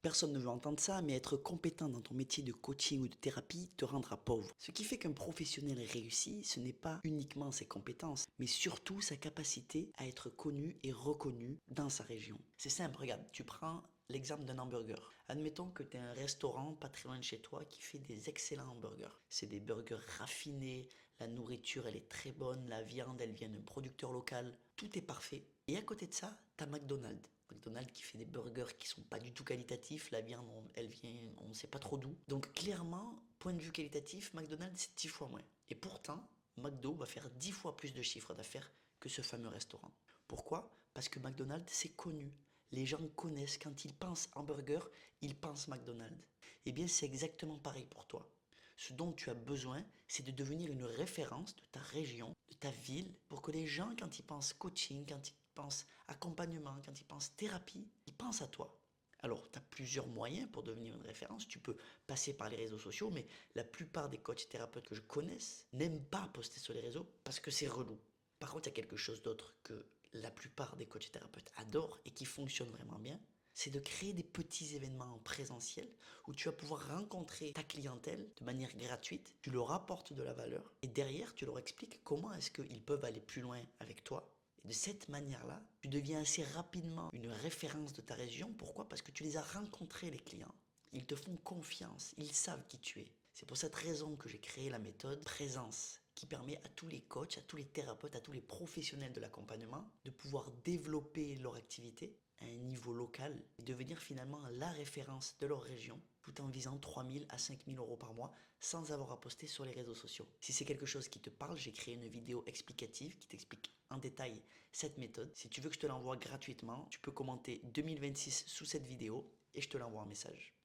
Personne ne veut entendre ça, mais être compétent dans ton métier de coaching ou de thérapie te rendra pauvre. Ce qui fait qu'un professionnel réussi, ce n'est pas uniquement ses compétences, mais surtout sa capacité à être connu et reconnu dans sa région. C'est simple, regarde, tu prends l'exemple d'un hamburger. Admettons que tu as un restaurant pas très loin de chez toi qui fait des excellents hamburgers. C'est des burgers raffinés, la nourriture elle est très bonne, la viande elle vient d'un producteur local, tout est parfait. Et à côté de ça, tu as McDonald's. McDonald's qui fait des burgers qui sont pas du tout qualitatifs, la viande elle vient, on ne sait pas trop d'où. Donc clairement, point de vue qualitatif, McDonald's c'est 10 fois moins. Et pourtant, McDo va faire 10 fois plus de chiffre d'affaires que ce fameux restaurant. Pourquoi? Parce que McDonald's c'est connu. Les gens connaissent, quand ils pensent hamburger, ils pensent McDonald's. Eh bien c'est exactement pareil pour toi. Ce dont tu as besoin, c'est de devenir une référence de ta région, de ta ville, pour que les gens, quand ils pensent coaching, quand ils pensent accompagnement, quand ils pensent thérapie, ils pensent à toi. Alors, tu as plusieurs moyens pour devenir une référence. Tu peux passer par les réseaux sociaux, mais la plupart des coachs thérapeutes que je connaisse n'aiment pas poster sur les réseaux parce que c'est relou. Par contre, il y a quelque chose d'autre que la plupart des coachs thérapeutes adorent et qui fonctionne vraiment bien, c'est de créer des petits événements en présentiel où tu vas pouvoir rencontrer ta clientèle de manière gratuite, tu leur apportes de la valeur et derrière tu leur expliques comment est-ce qu'ils peuvent aller plus loin avec toi. Et de cette manière-là, tu deviens assez rapidement une référence de ta région. Pourquoi? Parce que tu les as rencontrés, les clients. Ils te font confiance, ils savent qui tu es. C'est pour cette raison que j'ai créé la méthode présence qui permet à tous les coachs, à tous les thérapeutes, à tous les professionnels de l'accompagnement de pouvoir développer leur activité à un niveau local et devenir finalement la référence de leur région tout en visant 3 000 à 5 000 euros par mois sans avoir à poster sur les réseaux sociaux. Si c'est quelque chose qui te parle, j'ai créé une vidéo explicative qui t'explique en détail cette méthode. Si tu veux que je te l'envoie gratuitement, tu peux commenter 2026 sous cette vidéo et je te l'envoie en message.